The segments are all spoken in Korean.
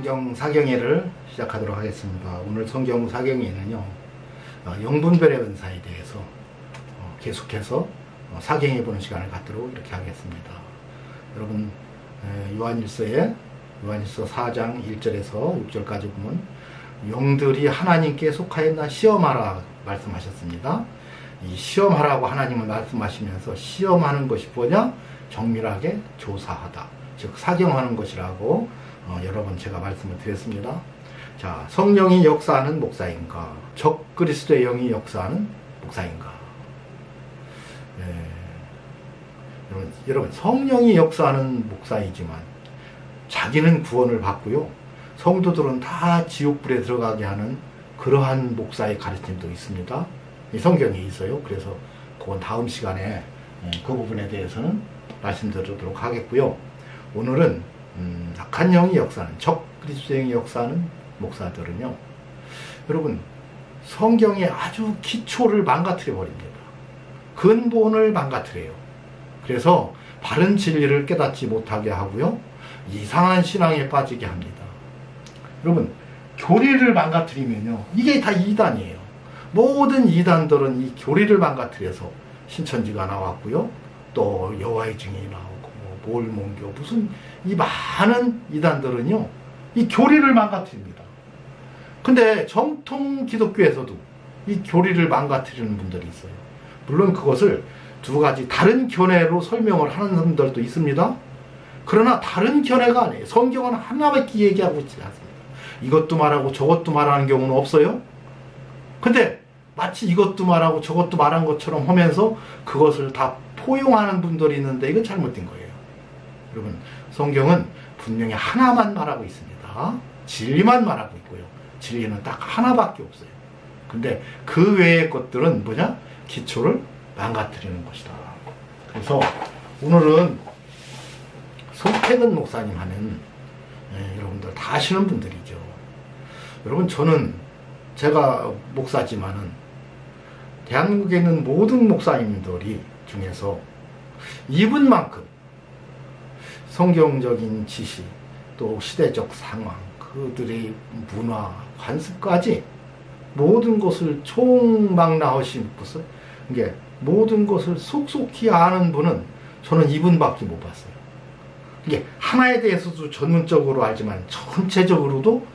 성경 사경회를 시작하도록 하겠습니다. 오늘 성경 사경회는요, 영분별의 은사에 대해서 계속해서 사경해 보는 시간을 갖도록 이렇게 하겠습니다. 여러분, 요한일서 4장 1절에서 6절까지 보면 영들이 하나님께 속하였나 시험하라 말씀하셨습니다. 이 시험하라고 하나님은 말씀하시면서 시험하는 것이 뭐냐? 정밀하게 조사하다, 즉 사경하는 것이라고 여러 번 제가 말씀을 드렸습니다. 자, 성령이 역사하는 목사인가, 적 그리스도의 영이 역사하는 목사인가? 여러분, 성령이 역사하는 목사이지만 자기는 구원을 받고요, 성도들은 다 지옥불에 들어가게 하는 그러한 목사의 가르침도 있습니다. 이 성경에 있어요. 그래서 그건 다음 시간에 그 부분에 대해서는 말씀드리도록 하겠고요. 오늘은 악한 영이 역사하는, 적 그리스도의 영이 역사하는 목사들은요, 여러분, 성경의 아주 기초를 망가뜨려 버립니다. 근본을 망가뜨려요. 그래서 바른 진리를 깨닫지 못하게 하고요, 이상한 신앙에 빠지게 합니다. 여러분, 교리를 망가뜨리면요, 이게 다 이단이에요. 모든 이단들은 이 교리를 망가뜨려서 신천지가 나왔고요, 또 여호와의 증인이 나오고 몰몬교, 무슨 이 많은 이단들은요, 이 교리를 망가뜨립니다. 근데 정통 기독교에서도 이 교리를 망가뜨리는 분들이 있어요. 물론 그것을 두 가지 다른 견해로 설명을 하는 분들도 있습니다. 그러나 다른 견해가 아니에요. 성경은 하나밖에 얘기하고 있지 않습니다. 이것도 말하고 저것도 말하는 경우는 없어요. 근데 마치 이것도 말하고 저것도 말한 것처럼 하면서 그것을 다 포용하는 분들이 있는데 이건 잘못된 거예요. 여러분, 성경은 분명히 하나만 말하고 있습니다. 진리만 말하고 있고요, 진리는 딱 하나밖에 없어요. 근데 그 외의 것들은 뭐냐? 기초를 망가뜨리는 것이다. 그래서 오늘은 송태근 목사님 하는, 여러분들 다 아시는 분들이죠. 여러분, 제가 목사지만은 대한민국에 있는 모든 목사님들이 중에서 이분만큼 성경적인 지식, 또 시대적 상황, 그들의 문화, 관습까지 모든 것을 총망라하신 분은, 이게 모든 것을 속속히 아는 분은 저는 이분밖에 못 봤어요. 이게 하나에 대해서도 전문적으로 알지만 전체적으로도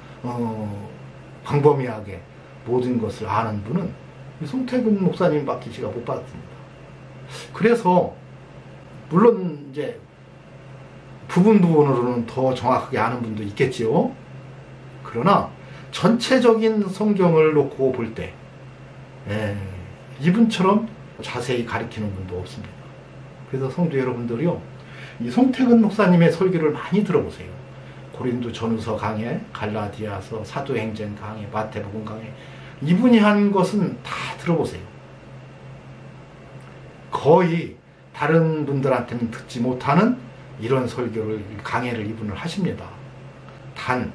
광범위하게 모든 것을 아는 분은 송태근 목사님밖에 제가 못 봤습니다. 그래서 물론 이제 부분으로는 더 정확하게 아는 분도 있겠지요. 그러나 전체적인 성경을 놓고 볼 때 이분처럼 자세히 가르치는 분도 없습니다. 그래서 성도 여러분들이요, 이 송태근 목사님의 설교를 많이 들어보세요. 고린도 전후서 강해, 갈라디아서, 사도행전 강해, 마태복음 강해, 이분이 한 것은 다 들어보세요. 거의 다른 분들한테는 듣지 못하는 이런 설교를, 강해를 이분을 하십니다. 단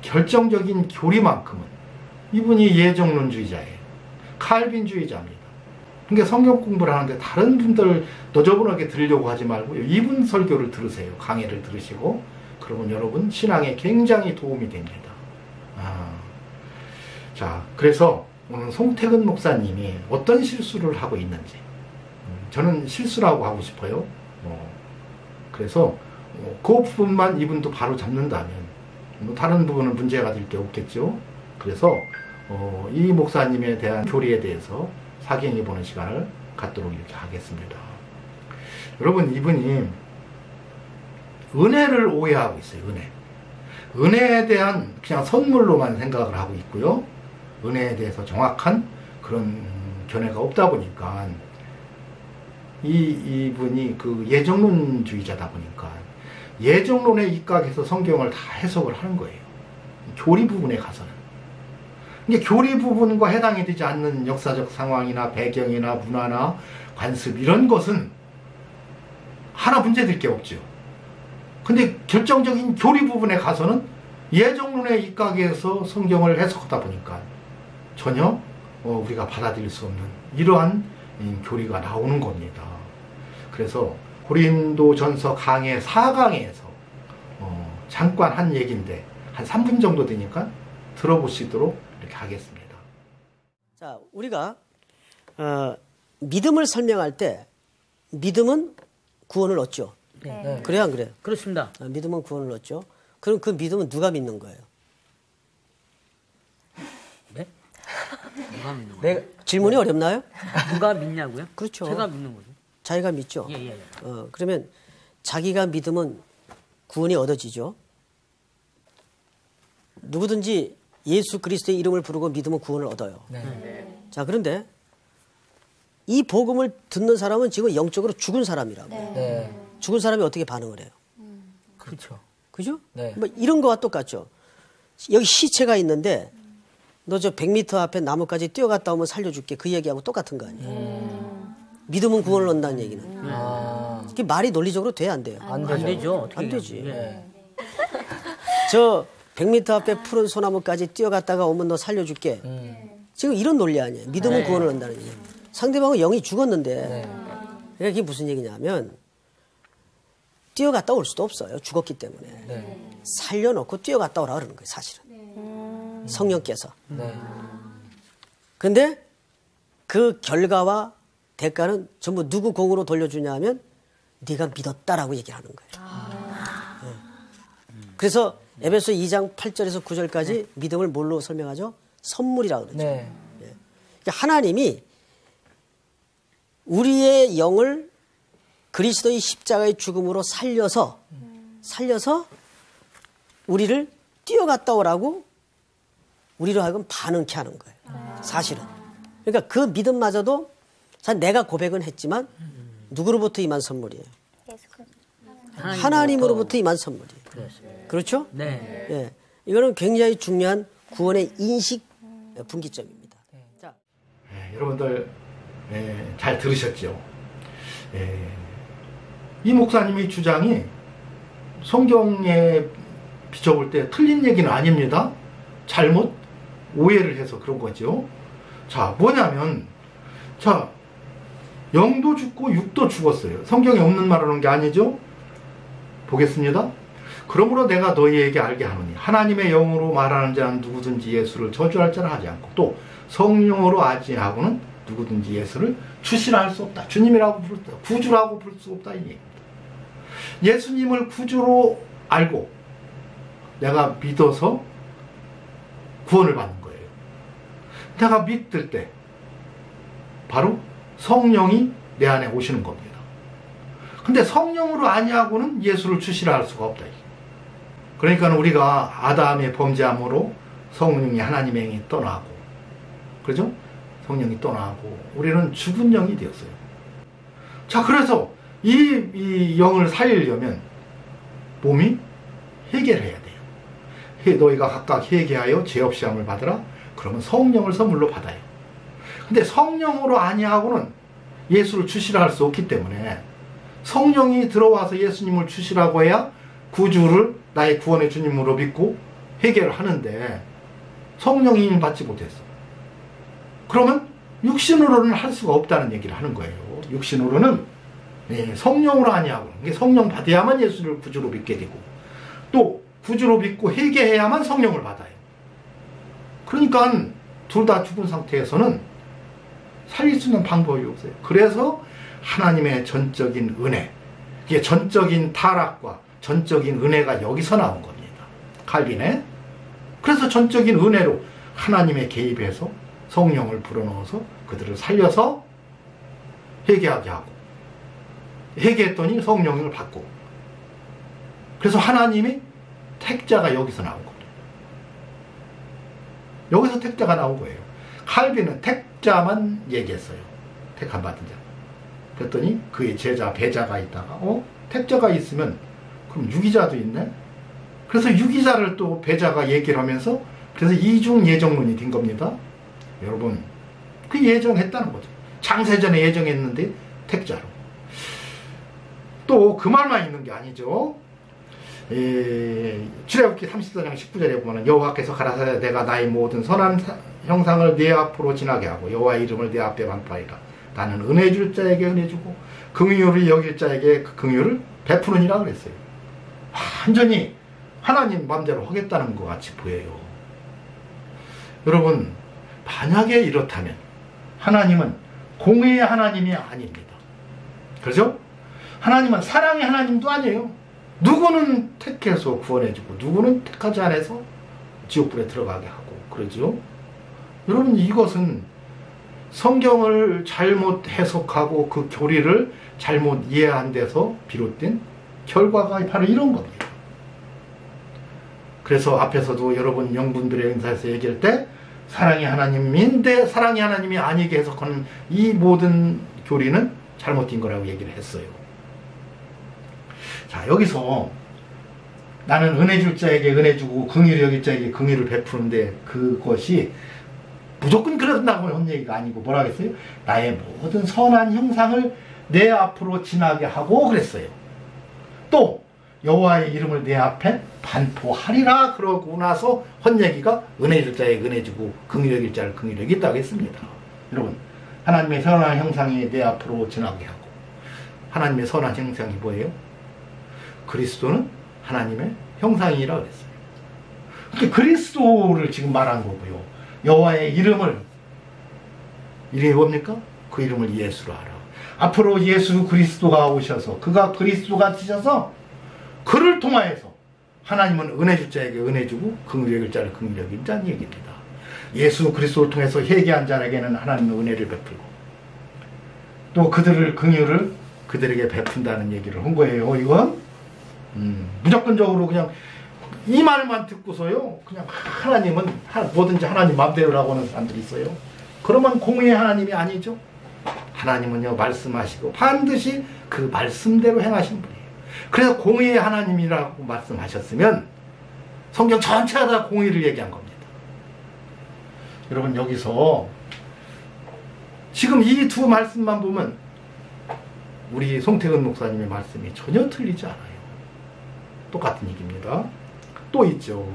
결정적인 교리만큼은 이분이 예정론주의자예요. 칼빈주의자입니다. 그러니까 성경 공부를 하는데 다른 분들 너저분하게 들으려고 하지 말고요, 이분 설교를 들으세요. 강해를 들으시고, 그러면 여러분 신앙에 굉장히 도움이 됩니다. 자, 그래서 오늘 송태근 목사님이 어떤 실수를 하고 있는지, 저는 실수라고 하고 싶어요. 그래서 그 부분만 이분도 바로 잡는다면 다른 부분은 문제가 될 게 없겠죠. 그래서 이 목사님에 대한 교리에 대해서 사경해 보는 시간을 갖도록 이렇게 하겠습니다. 여러분, 이분이 은혜를 오해하고 있어요. 은혜에 대한 그냥 선물로만 생각을 하고 있고요, 은혜에 대해서 정확한 그런 견해가 없다 보니까 이분이 그 예정론주의자다 보니까 예정론에 입각해서 성경을 다 해석을 하는 거예요. 교리 부분에 가서는. 이게 교리 부분과 해당이 되지 않는 역사적 상황이나 배경이나 문화나 관습, 이런 것은 하나 문제될 게 없죠. 근데 결정적인 교리 부분에 가서는 예정론에 입각해서 성경을 해석하다 보니까 전혀 우리가 받아들일 수 없는 이러한 교리가 나오는 겁니다. 그래서 고린도전서 강해 4강에서 잠깐 한 얘기인데, 한 3분 정도 되니까 들어보시도록 이렇게 하겠습니다. 자, 우리가 믿음을 설명할 때 믿음은 구원을 얻죠. 네. 그래요, 안 그래요? 그렇습니다. 믿음은 구원을 얻죠. 그럼 그 믿음은 누가 믿는 거예요? 네? 누가 믿는 거예요? 질문이 어렵나요? 누가 믿냐고요? 그렇죠. 제가 믿는 거죠. 자기가 믿죠. 예. 그러면 자기가 믿으면 구원이 얻어지죠. 누구든지 예수 그리스도의 이름을 부르고 믿으면 구원을 얻어요. 자, 그런데 이 복음을 듣는 사람은 지금 영적으로 죽은 사람이라고. 네. 죽은 사람이 어떻게 반응을 해요? 그렇죠. 그죠? 네. 뭐 이런 거와 똑같죠. 여기 시체가 있는데 너 저 100m 앞에 나무까지 뛰어갔다 오면 살려줄게. 그 얘기하고 똑같은 거 아니에요. 믿으면 구원을 얻는다는 얘기는. 이게 말이 논리적으로 돼야 안 돼요? 안 되죠. 어떻게 안 되지. 예. 저 100m 앞에 푸른 소나무까지 뛰어갔다가 오면 너 살려줄게. 지금 이런 논리 아니에요. 믿으면 구원을 얻는다는 얘기예요. 상대방은 영이 죽었는데 그러니까 이게 무슨 얘기냐면 뛰어갔다 올 수도 없어요. 죽었기 때문에. 살려놓고 뛰어갔다 오라 그러는 거예요. 사실은. 성령께서. 근데 그 결과와 대가는 전부 누구 공으로 돌려주냐 하면 네가 믿었다라고 얘기를 하는 거예요. 네. 그래서 에베소 2장 8절에서 9절까지 믿음을 뭘로 설명하죠? 선물이라고 그러죠. 네. 그러니까 하나님이 우리의 영을 그리스도의 십자가의 죽음으로 살려서 우리를 뛰어갔다 오라고 우리로 하여금 반응케 하는 거예요. 사실은. 그러니까 그 믿음마저도 내가 고백은 했지만 누구로부터 임한 선물이에요? 하나님으로부터 임한 선물이에요. 그렇죠? 네. 예. 이거는 굉장히 중요한 구원의 인식 분기점입니다. 자. 여러분들 잘 들으셨죠? 이 목사님의 주장이 성경에 비춰볼 때 틀린 얘기는 아닙니다. 잘못 오해를 해서 그런 거죠. 자, 뭐냐면 영도 죽고 육도 죽었어요. 성경에 없는 말하는 게 아니죠. 보겠습니다. 그러므로 내가 너희에게 알게 하노니 하나님의 영으로 말하는 자는 누구든지 예수를 저주할 자라 하지 않고 또 성령으로 아지하고는 누구든지 예수를 주시라 할 수 없다. 주님이라고 부를 수 없다. 구주라고 부를 수 없다. 이 얘기입니다. 예수님을 구주로 알고 내가 믿어서 구원을 받는 거예요. 내가 믿을 때 바로 성령이 내 안에 오시는 겁니다. 근데 성령으로 아니하고는 예수를 주시라 할 수가 없다. 그러니까 우리가 아담의 범죄함으로 성령이 하나님의 영이 떠나고, 그죠? 성령이 떠나고 우리는 죽은 영이 되었어요. 자, 그래서 이 영을 살리려면 몸이 회개를 해야 돼요. 너희가 각각 회개하여 죄 없이 함을 받으라. 그러면 성령을 선물로 받아요. 근데 성령으로 아니하고는 예수를 주시라 할 수 없기 때문에 성령이 들어와서 예수님을 주시라고 해야 구주를 나의 구원의 주님으로 믿고 회개를 하는데 성령이 이미 받지 못했어. 그러면 육신으로는 할 수가 없다는 얘기를 하는 거예요. 육신으로는 성령으로 아니하고 성령 받아야만 예수를 구주로 믿게 되고 또 구주로 믿고 회개해야만 성령을 받아요. 그러니까 둘 다 죽은 상태에서는 살릴 수 있는 방법이 없어요. 그래서 하나님의 전적인 은혜, 이게 전적인 타락과 전적인 은혜가 여기서 나온 겁니다. 칼빈의. 그래서 전적인 은혜로 하나님의 개입해서 성령을 불어넣어서 그들을 살려서 회개하게 하고 회개했더니 성령을 받고 그래서 하나님이 택자가 여기서 나온 겁니다. 여기서 택자가 나온 거예요. 칼빈은 택자만 얘기했어요. 택함 받은 자. 그랬더니 그의 제자, 배자가 있다가 택자가 있으면 그럼 유기자도 있네? 그래서 유기자를 또 배자가 얘기를 하면서 그래서 이중 예정론이 된 겁니다. 여러분, 그 예정했다는 거죠. 장세전에 예정했는데 택자로. 또 그 말만 있는 게 아니죠. 출애굽기 34장 19절에 보면 여호와께서 가라사대 내가 나의 모든 선한 형상을 네 앞으로 지나게 하고 여호와의 이름을 네 앞에 반포하리라. 나는 은혜 줄 자에게 은혜 주고 긍휼을 여길 자에게 그 긍휼을 베푸느니라 그랬어요. 완전히 하나님 마음대로 하겠다는 것 같이 보여요. 여러분, 만약에 이렇다면 하나님은 공의의 하나님이 아닙니다. 그렇죠? 하나님은 사랑의 하나님도 아니에요. 누구는 택해서 구원해주고 누구는 택하지 않아서 지옥불에 들어가게 하고 그러죠. 여러분, 이것은 성경을 잘못 해석하고 그 교리를 잘못 이해한 데서 비롯된 결과가 바로 이런 겁니다. 그래서 앞에서도 여러분 영분들의 은사에서 얘기할 때 사랑의 하나님인데 사랑의 하나님이 아니게 해석하는 이 모든 교리는 잘못된 거라고 얘기를 했어요. 자, 여기서 나는 은혜 줄 자에게 은혜 주고 긍휼히 여길 자에게 긍휼을 베푸는데 그것이 무조건 그런다고 한 얘기가 아니고 뭐라 하겠어요? 나의 모든 선한 형상을 내 앞으로 지나게 하고 그랬어요. 또 여호와의 이름을 내 앞에 반포하리라 그러고 나서 한 얘기가 은혜 줄 자에게 은혜 주고 긍휼히 여길 자를 긍휼히 여긴다고 했습니다. 여러분, 하나님의 선한 형상이 내 앞으로 지나게 하고 하나님의 선한 형상이 뭐예요? 그리스도는 하나님의 형상이라 그랬어요. 그러니까 그리스도를 지금 말한 거고요. 여호와의 이름이 뭡니까? 그 이름을 예수로 하라. 앞으로 예수 그리스도가 오셔서 그가 그리스도가 되셔서 그를 통하여서 하나님은 은혜 줄 자에게 은혜 주고 긍휼히 여길 자를 긍휼히 여긴다는 얘기입니다. 예수 그리스도를 통해서 회개한 자에게는 하나님의 은혜를 베풀고 또 그들을 긍휼을 그들에게 베푼다는 얘기를 한 거예요. 이건 무조건적으로 그냥 이 말만 듣고서요 그냥 하나님은 뭐든지 하나님 마음대로라고 하는 사람들이 있어요. 그러면 공의의 하나님이 아니죠. 하나님은요 말씀하시고 반드시 그 말씀대로 행하신 분이에요. 그래서 공의의 하나님이라고 말씀하셨으면 성경 전체가 다 공의를 얘기한 겁니다. 여러분, 여기서 지금 이 두 말씀만 보면 우리 송태근 목사님의 말씀이 전혀 틀리지 않아요. 똑같은 얘기입니다. 또 있죠.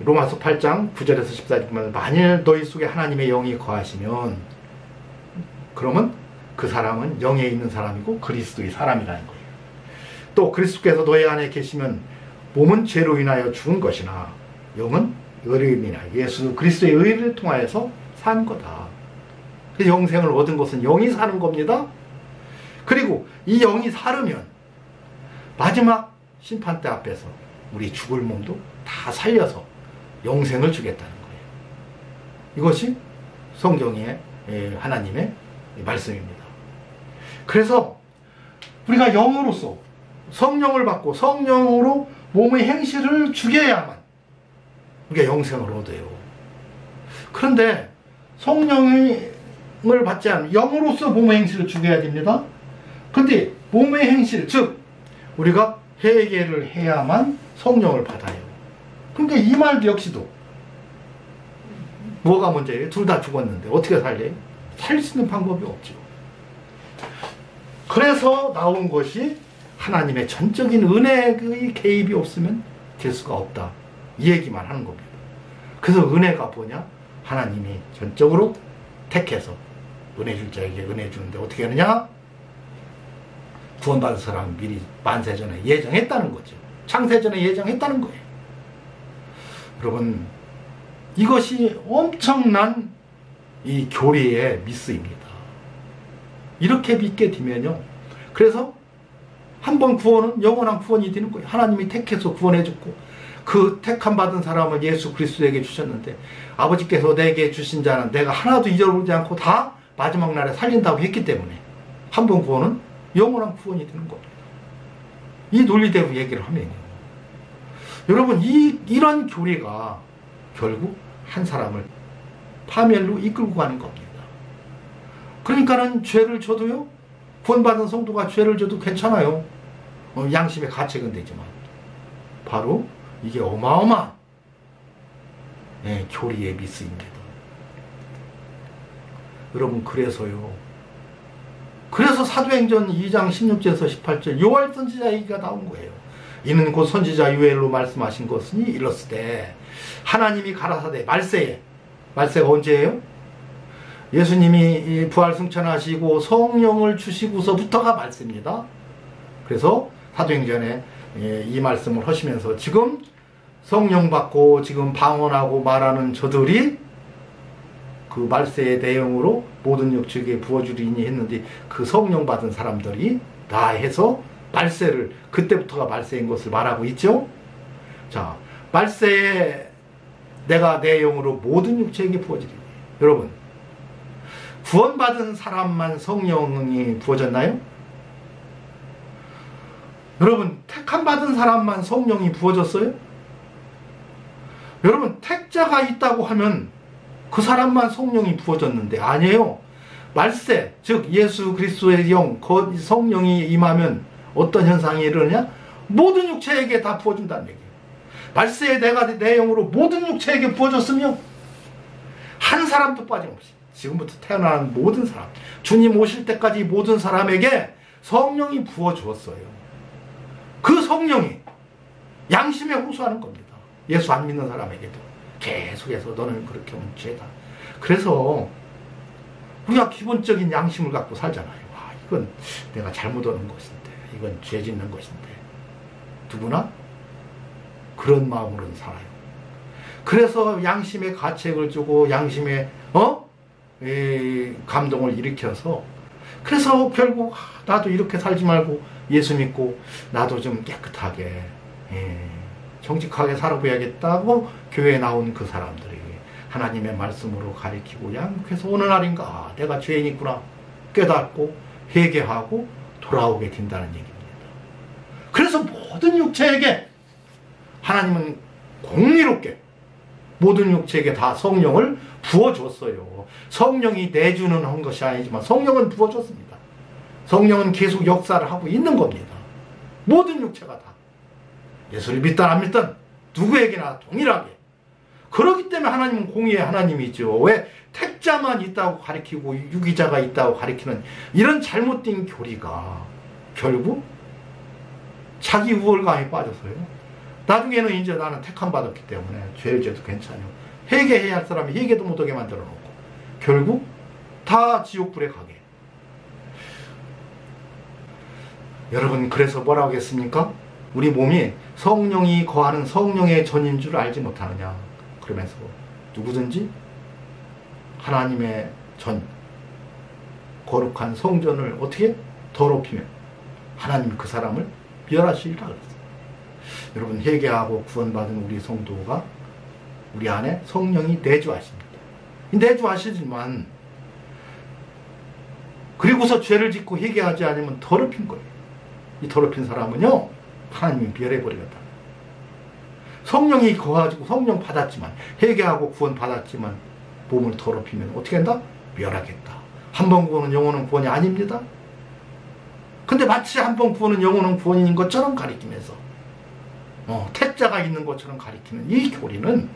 로마서 8장 9절에서 14절 보면 만일 너희 속에 하나님의 영이 거하시면 그러면 그 사람은 영에 있는 사람이고 그리스도의 사람이라는 거예요. 또 그리스도께서 너희 안에 계시면 몸은 죄로 인하여 죽은 것이나 영은 의를 인하여 예수 그리스도의 의를 통하여서 산 거다. 영생을 얻은 것은 영이 사는 겁니다. 그리고 이 영이 살으면 마지막 심판대 앞에서 우리 죽을 몸도 다 살려서 영생을 주겠다는 거예요. 이것이 성경의 하나님의 말씀입니다. 그래서 우리가 영으로서 성령을 받고 성령으로 몸의 행실을 죽여야만 우리가 영생을 얻어요. 그런데 성령을 받지 않으면 영으로서 몸의 행실을 죽여야 됩니다. 그런데 몸의 행실, 즉 우리가 회개를 해야만 성령을 받아요. 그러니까 이 말도 역시도 뭐가 문제예요? 둘 다 죽었는데 어떻게 살려요? 살릴 수 있는 방법이 없죠. 그래서 나온 것이 하나님의 전적인 은혜의 개입이 없으면 될 수가 없다. 이 얘기만 하는 겁니다. 그래서 은혜가 뭐냐? 하나님이 전적으로 택해서 은혜 줄 자에게 은혜 주는데 어떻게 하느냐? 구원받은 사람은 미리 만세전에 예정했다는 거죠. 창세전에 예정했다는 거예요. 여러분, 이것이 엄청난 이 교리의 미스입니다. 이렇게 믿게 되면요. 그래서 한 번 구원은 영원한 구원이 되는 거예요. 하나님이 택해서 구원해줬고 그 택함 받은 사람을 예수 그리스도에게 주셨는데 아버지께서 내게 주신 자는 내가 하나도 잊어버리지 않고 다 마지막 날에 살린다고 했기 때문에 한 번 구원은 영원한 구원이 되는 겁니다. 이 논리대로 얘기를 하면요. 여러분, 이런 교리가 결국 한 사람을 파멸로 이끌고 가는 겁니다. 그러니까는 죄를 져도요, 구원받은 성도가 죄를 져도 괜찮아요. 양심의 가책은 되지만 바로 이게 어마어마한 교리의 미스입니다. 여러분, 그래서 사도행전 2장 16절에서 18절 요엘 선지자 얘기가 나온 거예요. 이는 곧 선지자 요엘로 말씀하신 것이니 이렇으되 하나님이 가라사대 말세가 언제예요? 예수님이 부활 승천하시고 성령을 주시고서부터가 말세입니다. 그래서 사도행전에 이 말씀을 하시면서 지금 성령 받고 지금 방언하고 말하는 저들이 그 말세의 내용으로 모든 육체에게 부어주리니 했는데 그 성령 받은 사람들이 다 해서 말세를 그때부터가 말세인 것을 말하고 있죠. 자, 말세에 내가 내 영으로 모든 육체에게 부어주리니. 여러분, 구원받은 사람만 성령이 부어졌나요? 여러분, 택함 받은 사람만 성령이 부어졌어요? 여러분, 택자가 있다고 하면 그 사람만 성령이 부어졌는데 아니에요. 말세, 즉 예수 그리스도의 영, 성령이 임하면 어떤 현상이 일어나냐? 모든 육체에게 다 부어준다는 얘기예요. 말세에 내가 내 영으로 모든 육체에게 부어줬으며 한 사람도 빠짐없이 지금부터 태어나는 모든 사람, 주님 오실 때까지 모든 사람에게 성령이 부어주었어요. 그 성령이 양심에 호소하는 겁니다. 예수 안 믿는 사람에게도 계속해서 너는 그렇게 하면 죄다. 그래서 우리가 기본적인 양심을 갖고 살잖아요. 와, 이건 내가 잘못하는 것인데, 이건 죄 짓는 것인데. 누구나 그런 마음으로는 살아요. 그래서 양심의 가책을 주고 양심의 감동을 일으켜서, 그래서 결국 나도 이렇게 살지 말고 예수 믿고 나도 좀 깨끗하게 정직하게 살아봐야겠다고 교회에 나온 그 사람들이 하나님의 말씀으로 가리키고 양육해서 어느 날인가 내가 죄인이구나 깨닫고 회개하고 돌아오게 된다는 얘기입니다. 그래서 모든 육체에게 하나님은 공의롭게 모든 육체에게 다 성령을 부어줬어요. 성령이 내주는 한 것이 아니지만 성령은 부어줬습니다. 성령은 계속 역사를 하고 있는 겁니다. 모든 육체가 다. 예수를 믿든 안 믿든 누구에게나 동일하게. 그렇기 때문에 하나님은 공의의 하나님이죠. 왜 택자만 있다고 가리키고 유기자가 있다고 가리키는 이런 잘못된 교리가 결국 자기 우월감에 빠져서요. 나중에는 이제 나는 택함 받았기 때문에 죄를 져도 괜찮아요. 회개해야 할 사람이 회개도 못하게 만들어 놓고 결국 다 지옥불에 가게. 여러분, 그래서 뭐라고 했습니까? 우리 몸이 성령이 거하는 성령의 전인 줄 알지 못하느냐. 그러면서 누구든지 하나님의 전 거룩한 성전을 어떻게 더럽히면 하나님이 그 사람을 멸하시리라 그랬어요. 여러분, 회개하고 구원받은 우리 성도가 우리 안에 성령이 내주하십니다. 내주하시지만 그리고서 죄를 짓고 회개하지 않으면 더럽힌 거예요. 이 더럽힌 사람은요, 하나님이 멸해버리겠다. 성령이 거가지고 성령 받았지만, 회개하고 구원 받았지만 몸을 더럽히면 어떻게 한다? 멸하겠다. 한 번 구원은 영원한 구원이 아닙니다. 근데 마치 한 번 구원은 영원한 구원인 것처럼 가리키면서 택자가 있는 것처럼 가리키는 이 교리는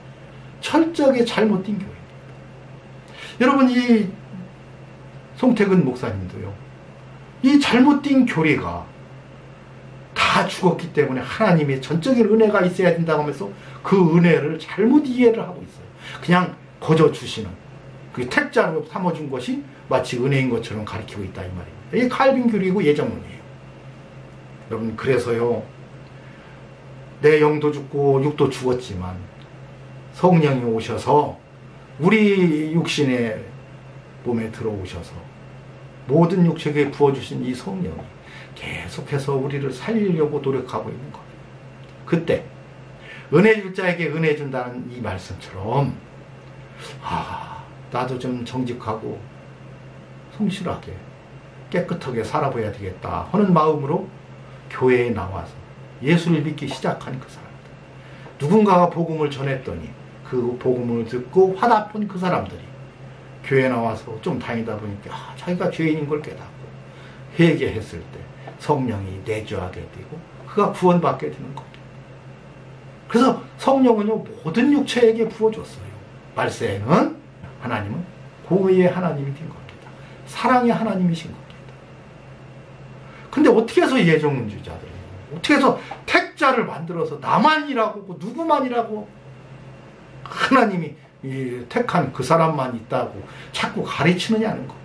철저하게 잘못된 교리입니다. 여러분, 이 송태근 목사님도요, 이 잘못된 교리가 다 죽었기 때문에 하나님의 전적인 은혜가 있어야 된다고 하면서 그 은혜를 잘못 이해를 하고 있어요. 그냥 거저 주시는 그 택자로 삼아준 것이 마치 은혜인 것처럼 가리키고 있다 이 말입니다. 이게 칼빈 교리고 예정론이에요. 여러분, 그래서요, 내 영도 죽고 육도 죽었지만 성령이 오셔서 우리 육신의 몸에 들어오셔서 모든 육체에 부어주신 이 성령이 계속해서 우리를 살리려고 노력하고 있는 겁니다. 그때 은혜 줄 자에게 은혜 준다는 이 말씀처럼 나도 좀 정직하고 성실하게 깨끗하게 살아봐야 되겠다 하는 마음으로 교회에 나와서 예수를 믿기 시작한 그 사람들, 누군가가 복음을 전했더니 그 복음을 듣고 화답한 그 사람들이 교회에 나와서 좀 다니다 보니까 자기가 죄인인 걸 깨닫고 회개했을 때 성령이 내주하게 되고 그가 구원받게 되는 겁니다. 그래서 성령은요, 모든 육체에게 부어줬어요. 말세에는 하나님은 공의의 하나님이 된 겁니다. 사랑의 하나님이신 겁니다. 근데 어떻게 해서 예정론주의자들이 어떻게 해서 택자를 만들어서 나만이라고 누구만이라고 하나님이 택한 그 사람만 있다고 자꾸 가르치느냐는 겁니다.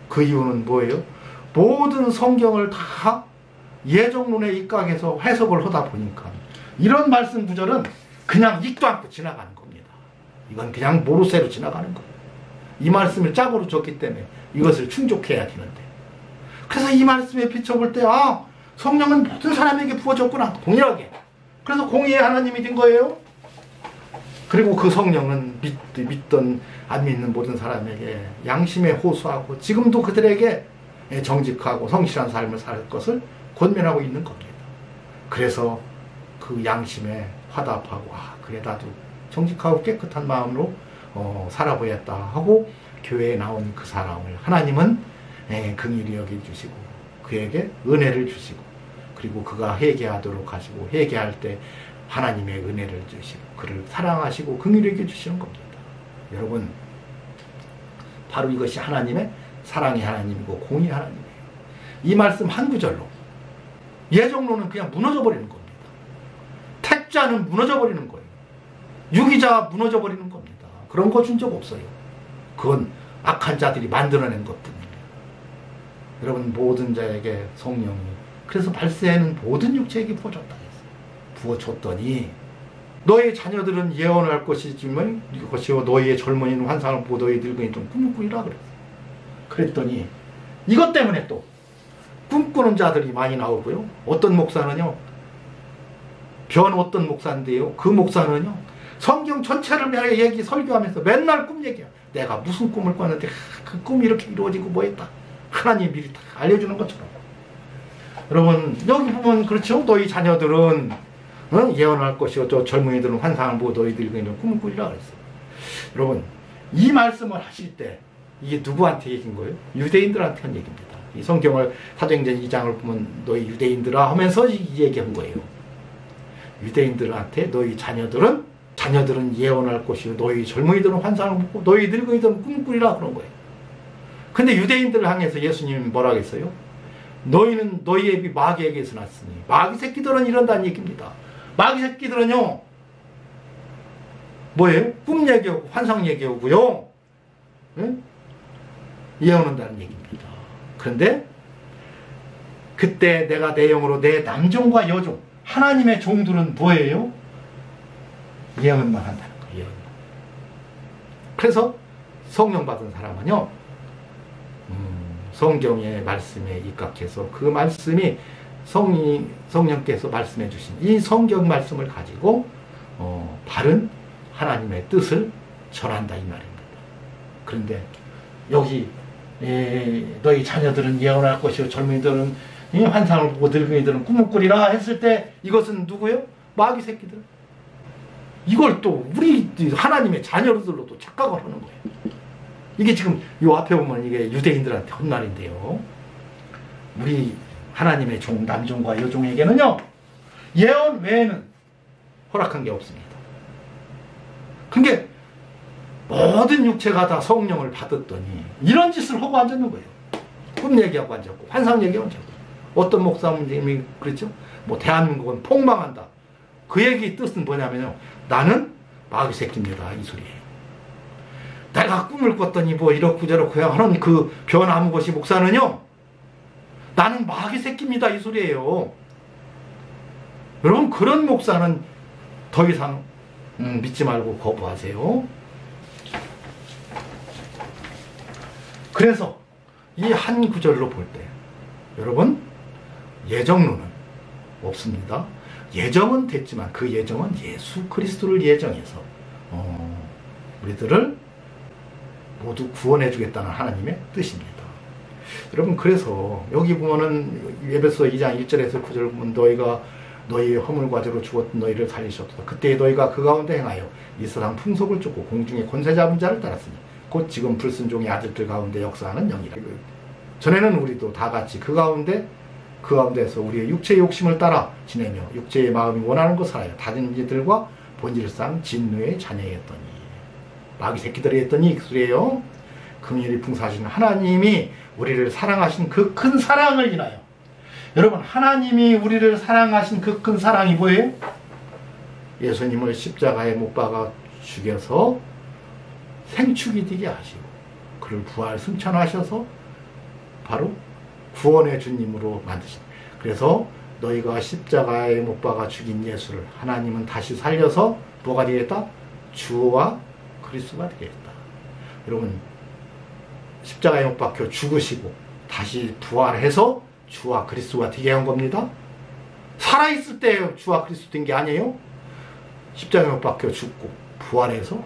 그 이유는 뭐예요? 모든 성경을 다 예정론에 입각해서 해석을 하다 보니까 이런 말씀 구절은 그냥 읽도 않고 지나가는 겁니다. 이건 그냥 모르쇠로 지나가는 거예요. 이 말씀을 짝으로 줬기 때문에 이것을 충족해야 되는데, 그래서 이 말씀에 비춰볼 때 성령은 모든 사람에게 부어졌구나, 동일하게. 그래서 공의의 하나님이 된 거예요. 그리고 그 성령은 믿던 안 믿는 모든 사람에게 양심에 호소하고 지금도 그들에게 정직하고 성실한 삶을 살 것을 권면하고 있는 겁니다. 그래서 그 양심에 화답하고 그래 나도 정직하고 깨끗한 마음으로 살아보였다 하고 교회에 나온 그 사람을 하나님은 긍휼히 여겨주시고 그에게 은혜를 주시고, 그리고 그가 회개하도록 하시고 회개할 때 하나님의 은혜를 주시고 그를 사랑하시고 긍휼히 여겨주시는 겁니다. 여러분, 바로 이것이 하나님의 사랑의 하나님이고 공의의 하나님이에요. 이 말씀 한 구절로 예정론은 그냥 무너져 버리는 겁니다. 택자는 무너져 버리는 거예요. 유기자가 무너져 버리는 겁니다. 그런 거 준 적 없어요. 그건 악한 자들이 만들어낸 것뿐입니다. 여러분, 모든 자에게 성령이, 그래서 말세에는 모든 육체에게 부어줬다 했어요. 부어줬더니 너의 자녀들은 예언할 것이지만 이것이요 너희의 젊은이는 환상을 보고 너희 늙은이 좀 꿈을 꾸리라 그랬어요. 그랬더니 이것 때문에 또 꿈꾸는 자들이 많이 나오고요. 어떤 목사는요, 변 어떤 목사인데요, 그 목사는요 성경 전체를 설교하면서 맨날 꿈 얘기야. 내가 무슨 꿈을 꿨는데 그 꿈이 이렇게 이루어지고 뭐했다, 하나님이 미리 다 알려주는 것처럼. 여러분, 여기 보면 그렇죠. 너희 자녀들은 예언할 것이요 또 젊은이들은 환상을 보고 너희 늙은이는 꿈을 꾸리라 그랬어요. 여러분, 이 말씀을 하실 때 이게 누구한테 얘기인 거예요? 유대인들한테 한 얘기입니다. 이 성경을 사도행전 2장을 보면 너희 유대인들아 하면서 이 얘기한 거예요. 유대인들한테 너희 자녀들은 예언할 것이요 너희 젊은이들은 환상을 보고 너희 늙은이들은 꿈을 꾸리라 그런 거예요. 근데 유대인들을 향해서 예수님이 뭐라고 했어요? 너희는 너희 애비 마귀에게서 났으니 마귀 새끼들은 이런다는 얘기입니다. 마귀 새끼들은요 뭐예요? 꿈 얘기하고 환상 얘기하고요 예언한다는 얘기입니다. 그런데 그때 내가 내 영으로 내 남종과 여종 하나님의 종들은 뭐예요? 예언만 한다는 거예요. 예언만. 그래서 성령 받은 사람은요 성경의 말씀에 입각해서 그 말씀이 성령께서 말씀해 주신 이 성경 말씀을 가지고 바른 하나님의 뜻을 전한다 이 말입니다. 그런데 여기 너희 자녀들은 예언할 것이요 젊은이들은 환상을 보고 늙은이들은 꿈을 꾸리라 했을 때 이것은 누구요? 마귀 새끼들. 이걸 또 우리 하나님의 자녀들로도 착각을 하는 거예요. 이게 지금 요 앞에 보면 이게 유대인들한테 한 말인데요. 우리 하나님의 종, 남종과 여종에게는요 예언 외에는 허락한 게 없습니다. 그게 모든 육체가 다 성령을 받았더니 이런 짓을 하고 앉았는 거예요. 꿈 얘기하고 앉았고 환상 얘기하고 앉았고. 어떤 목사님이 그랬죠? 뭐 대한민국은 폭망한다. 그 얘기 뜻은 뭐냐면요, 나는 마귀 새끼입니다 이 소리예요. 내가 꿈을 꿨더니 뭐 이렇고 저렇고 하는 그 변아무것이 목사는요 나는 마귀 새끼입니다 이 소리예요. 여러분, 그런 목사는 더 이상 믿지 말고 거부하세요. 그래서 이 한 구절로 볼 때 여러분, 예정론은 없습니다. 예정은 됐지만 그 예정은 예수 그리스도를 예정해서 우리들을 모두 구원해 주겠다는 하나님의 뜻입니다. 여러분, 그래서 여기 보면은 에베소 2장 1절에서 9절 보면 너희가 너희의 허물과 죄로 죽었던 너희를 살리셨다. 그때 너희가 그 가운데 행하여 이 세상 풍속을 쫓고 공중의 권세 잡은 자를 따랐으니 곧 지금 불순종의 아들들 가운데 역사하는 영이라. 전에는 우리도 다 같이 그 가운데서 우리의 육체의 욕심을 따라 지내며 육체의 마음이 원하는 것을 하여 다른 이들과 본질상 진노의 자녀였더니. 마귀 새끼들이 했더니 그 소리예요. 긍휼히 풍성하신 하나님이 우리를 사랑하신 그 큰 사랑을 인하여. 여러분, 하나님이 우리를 사랑하신 그 큰 사랑이 뭐예요? 예수님을 십자가에 못 박아 죽여서 생축이 되게 하시고 그를 부활 승천하셔서 바로 구원의 주님으로 만드신. 그래서 너희가 십자가에 못 박아 죽인 예수를 하나님은 다시 살려서 뭐가 되겠다? 주와 그리스도가 되겠다. 여러분, 십자가에 못 박혀 죽으시고 다시 부활해서 주와 그리스도가 되게 한 겁니다. 살아있을 때 주와 그리스도 된 게 아니에요. 십자가에 못 박혀 죽고 부활해서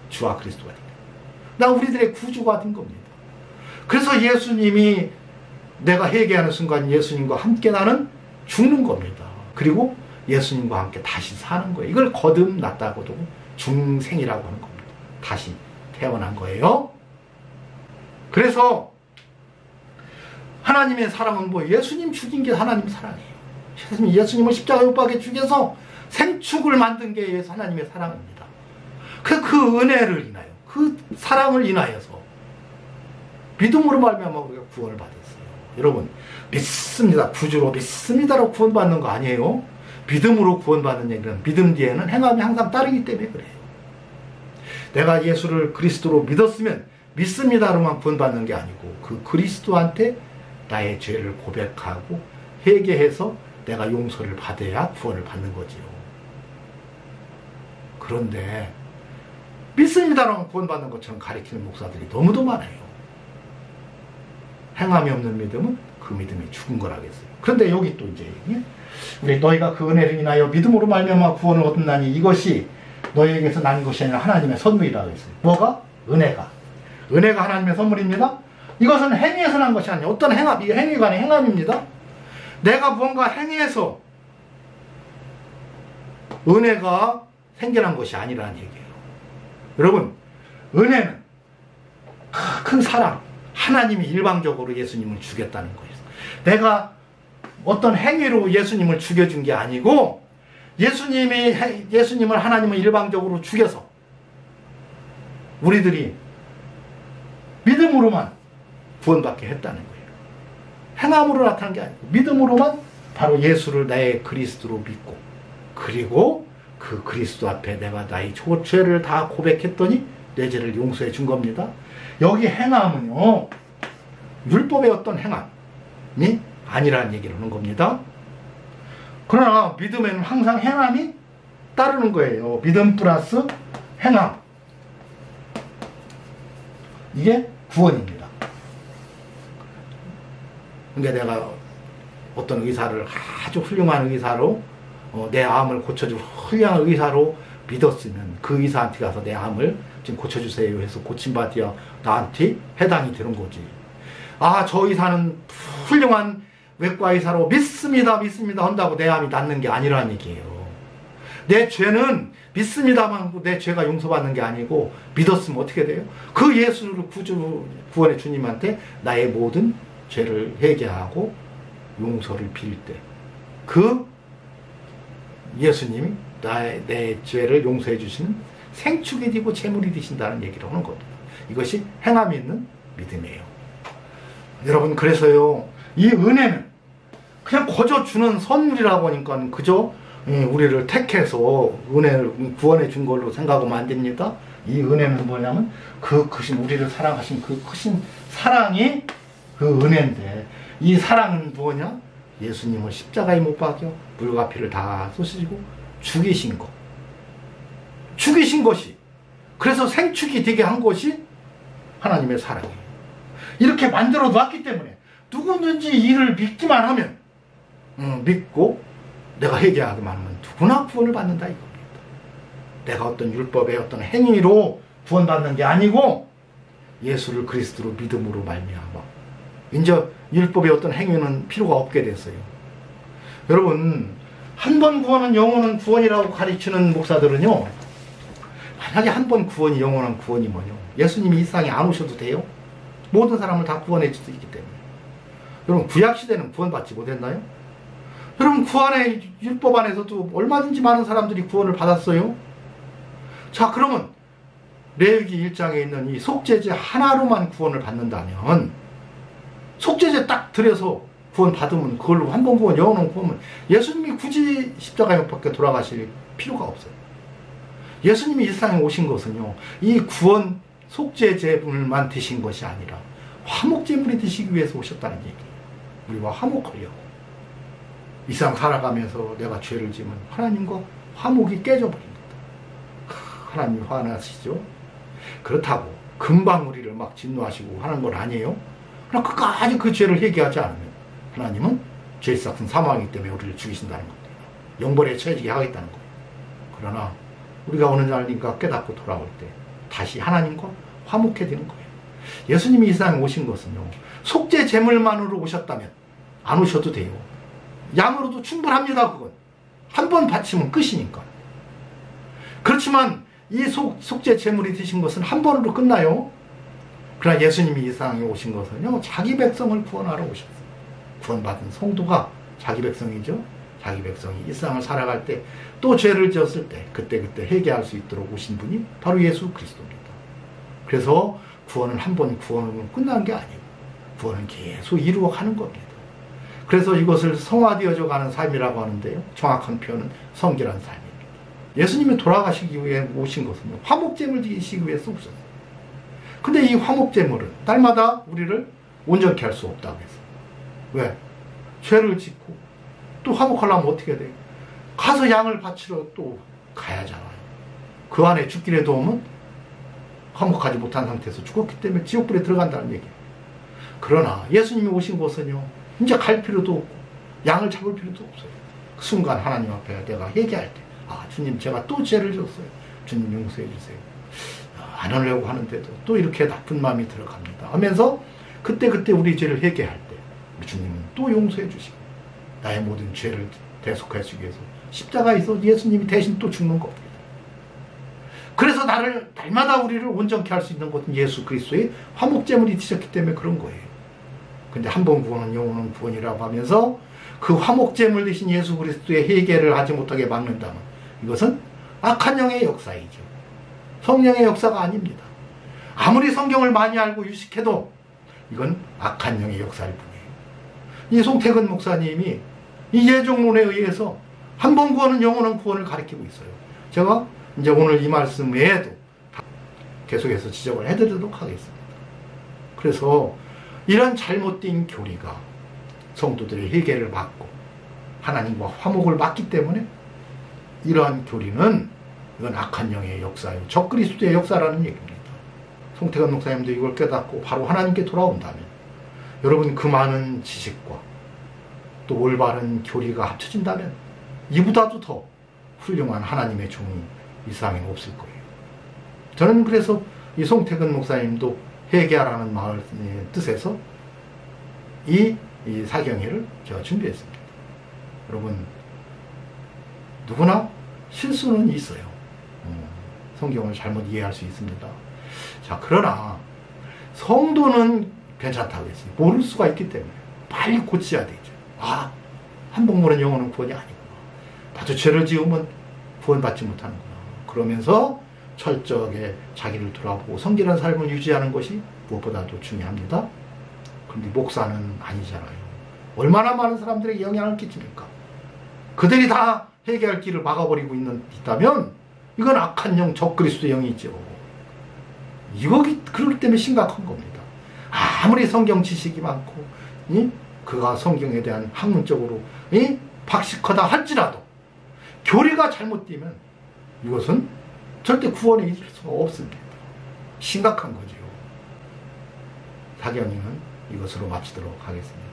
주와 그리스도가 된 거예요. 우리들의 구주가 된 겁니다. 그래서 예수님이 내가 회개하는 순간 예수님과 함께 나는 죽는 겁니다. 그리고 예수님과 함께 다시 사는 거예요. 이걸 거듭났다고도 중생이라고 하는 겁니다. 다시 태어난 거예요. 그래서 하나님의 사랑은 뭐 예수님 죽인 게 하나님의 사랑이에요. 예수님을 십자가에 못 박혀 죽여서 생축을 만든 게 하나님의 사랑입니다. 그 은혜를 인하여, 그 사랑을 인하여서 믿음으로 말미암아 우리가 구원을 받았어요. 여러분, 믿습니다, 구주로 믿습니다로 구원받는 거 아니에요. 믿음으로 구원받는 얘기는 믿음 뒤에는 행함이 항상 따르기 때문에 그래요. 내가 예수를 그리스도로 믿었으면 믿습니다로만 구원받는 게 아니고 그 그리스도한테 나의 죄를 고백하고 회개해서 내가 용서를 받아야 구원을 받는 거지요. 그런데 믿습니다라고 구원받는 것처럼 가리키는 목사들이 너무도 많아요. 행함이 없는 믿음은 그 믿음이 죽은 거라겠어요. 그런데 여기 또 이제 우리 너희가 그 은혜를 인하여 믿음으로 말미암아 구원을 얻었나니 이것이 너희에게서 난 것이 아니라 하나님의 선물이라고 했어요. 뭐가? 은혜가 하나님의 선물입니다. 이것은 행위에서 난 것이 아니에요. 어떤 행함, 이게 행위가 아닌 행함입니다. 내가 무언가 행위해서 은혜가 생겨난 것이 아니라는 얘기예요. 여러분, 은혜는 큰 사랑, 하나님이 일방적으로 예수님을 죽였다는 거예요. 내가 어떤 행위로 예수님을 죽여준 게 아니고 예수님을 하나님은 일방적으로 죽여서 우리들이 믿음으로만 구원받게 했다는 거예요. 행함으로 나타난 게 아니고 믿음으로만 바로 예수를 나의 그리스도로 믿고 그리고 그 그리스도 앞에 내가 나의 죄를 다 고백했더니 내 죄를 용서해 준 겁니다. 여기 행함은요, 율법의 어떤 행함이 아니라는 얘기를 하는 겁니다. 그러나 믿음에는 항상 행함이 따르는 거예요. 믿음 플러스 행함. 이게 구원입니다. 그러니까 내가 어떤 의사를 아주 훌륭한 의사로 내 암을 고쳐줄 훌륭한 의사로 믿었으면 그 의사한테 가서 내 암을 지금 고쳐주세요 해서 고침받아야 나한테 해당이 되는 거지. 아, 저 의사는 훌륭한 외과 의사로 믿습니다 한다고 내 암이 낫는 게 아니라는 얘기예요. 내 죄는 믿습니다만 내 죄가 용서받는 게 아니고 믿었으면 어떻게 돼요? 그 예수를 구원의 주님한테 나의 모든 죄를 회개하고 용서를 빌 때 그 예수님이 내 죄를 용서해 주시는 생축이 되고 재물이 되신다는 얘기를 하는 겁니다. 이것이 행함이 있는 믿음이에요. 여러분, 그래서요, 이 은혜는 그냥 거저 주는 선물이라고 하니까 그저 우리를 택해서 구원해 준 걸로 생각하면 안 됩니다. 이 은혜는 뭐냐면 그 크신 우리를 사랑하신 그 크신 사랑이 그 은혜인데, 이 사랑은 뭐냐? 예수님을 십자가에 못 박여 물과 피를 다 쏟으시고 죽이신 것, 죽이신 것이, 그래서 생축이 되게 한 것이 하나님의 사랑이에요. 이렇게 만들어 놨기 때문에 누구든지 이를 믿기만 하면 믿고 내가 회개하기만 하면 누구나 구원을 받는다 이겁니다. 내가 어떤 율법의 어떤 행위로 구원받는 게 아니고 예수를 그리스도로 믿음으로 말미암아 이제 율법의 어떤 행위는 필요가 없게 됐어요. 여러분, 한 번 구원은 영원한 구원이라고 가르치는 목사들은요, 만약에 한 번 구원이 영원한 구원이 뭐냐, 예수님이 이 세상에 안 오셔도 돼요. 모든 사람을 다 구원해 줄 수 있기 때문에. 여러분, 구약시대는 구원받지 못했나요? 여러분, 구원의 율법 안에서도 얼마든지 많은 사람들이 구원을 받았어요. 자, 그러면 레위기 1장에 있는 이 속죄제 하나로만 구원을 받는다면, 속죄제 딱 들여서 구원 받으면 그걸로 한 번 구원, 영원한 구원은 예수님이 굳이 십자가에 못 박혀 돌아가실 필요가 없어요. 예수님이 이 세상에 오신 것은요, 이 구원 속죄제물만 드신 것이 아니라 화목제물이 드시기 위해서 오셨다는 얘기예요. 우리와 화목하려고. 이 세상 살아가면서 내가 죄를 지으면 하나님과 화목이 깨져버립니다. 하나님이 화나시죠? 그렇다고 금방 우리를 막 진노하시고 하는 건 아니에요. 그러나 끝까지 그 죄를 회개하지 않으면 하나님은 죄 삭은 사망이기 때문에 우리를 죽이신다는 겁니다. 영벌에 처해지게 하겠다는 거예요. 그러나 우리가 어느 날인가 깨닫고 돌아올 때 다시 하나님과 화목해지는 거예요. 예수님이 이 세상에 오신 것은요, 속죄 제물만으로 오셨다면 안 오셔도 돼요. 양으로도 충분합니다. 그건 한 번 바치면 끝이니까. 그렇지만 이 속죄 제물이 되신 것은 한 번으로 끝나요. 그러나 예수님이 이 세상에 오신 것은요, 자기 백성을 구원하러 오셨어요. 구원받은 성도가 자기 백성이죠. 자기 백성이 이 세상을 살아갈 때 또 죄를 지었을 때 그때 회개할 수 있도록 오신 분이 바로 예수 그리스도입니다. 그래서 구원은 한 번 구원으로 끝난 게 아니고 구원은 계속 이루어가는 겁니다. 그래서 이것을 성화되어져 가는 삶이라고 하는데요, 정확한 표현은 성결한 삶입니다. 예수님이 돌아가시기 위해 오신 것은 화목제물 드리시기 위해서 오셨어요. 근데 이 화목제물은 날마다 우리를 온전케 할 수 없다고 했어요. 왜? 죄를 짓고 또 화목하려면 어떻게 돼요? 가서 양을 바치러 또 가야잖아요. 그 안에 죽길의 도움은 화목하지 못한 상태에서 죽었기 때문에 지옥불에 들어간다는 얘기예요. 그러나 예수님이 오신 곳은요, 이제 갈 필요도 없고 양을 잡을 필요도 없어요. 그 순간 하나님 앞에 내가 회개할 때, 아, 주님 제가 또 죄를 졌어요. 주님 용서해 주세요. 안 하려고 하는데도 또 이렇게 나쁜 마음이 들어갑니다 하면서 그때 우리 죄를 회개할 때 우리 주님은 또 용서해 주시고 나의 모든 죄를 대속하시기 위해서 십자가에서 예수님이 대신 또 죽는 겁니다. 그래서 날마다 우리를 온전케 할 수 있는 것은 예수 그리스도의 화목제물이 되셨기 때문에 그런 거예요. 근데 한 번 구원은 영원한 구원이라고 하면서 그 화목제물 되신 예수 그리스도의 회개를 하지 못하게 막는다면 이것은 악한 영의 역사이죠. 성령의 역사가 아닙니다. 아무리 성경을 많이 알고 유식해도 이건 악한 영의 역사일 뿐이에요. 이 송태근 목사님이 이 예종론에 의해서 한 번 구원은 영원한 구원을 가리키고 있어요. 제가 이제 오늘 이 말씀 외에도 계속해서 지적을 해드리도록 하겠습니다. 그래서 이런 잘못된 교리가 성도들의 회개를 막고 하나님과 화목을 막기 때문에 이러한 교리는 이건 악한 영의 역사예요. 적그리스도의 역사라는 얘기입니다. 송태근 목사님도 이걸 깨닫고 바로 하나님께 돌아온다면 여러분 그 많은 지식과 또 올바른 교리가 합쳐진다면 이보다도 더 훌륭한 하나님의 종이 이 세상에는 없을 거예요. 저는 그래서 이 송태근 목사님도 회개하라는 마음의 뜻에서 이 사경회를 제가 준비했습니다. 여러분 누구나 실수는 있어요. 성경을 잘못 이해할 수 있습니다. 자, 그러나 성도는 괜찮다고 했어요. 모를 수가 있기 때문에 빨리 고쳐야 되죠. 아, 한 번 모르는 영혼은 구원이 아니구나. 나도 죄를 지으면 구원받지 못하는구나. 그러면서 철저하게 자기를 돌아보고 성결한 삶을 유지하는 것이 무엇보다도 중요합니다. 그런데 목사는 아니잖아요. 얼마나 많은 사람들에게 영향을 끼칩니까? 그들이 다 회개할 길을 막아버리고 있다면 이건 악한 영, 적그리스도 영이죠. 그렇기 때문에 심각한 겁니다. 아무리 성경 지식이 많고 그가 성경에 대한 학문적으로 박식하다 할지라도 교리가 잘못되면 이것은 절대 구원에 이를 수가 없습니다. 심각한 거죠. 사경이는 이것으로 마치도록 하겠습니다.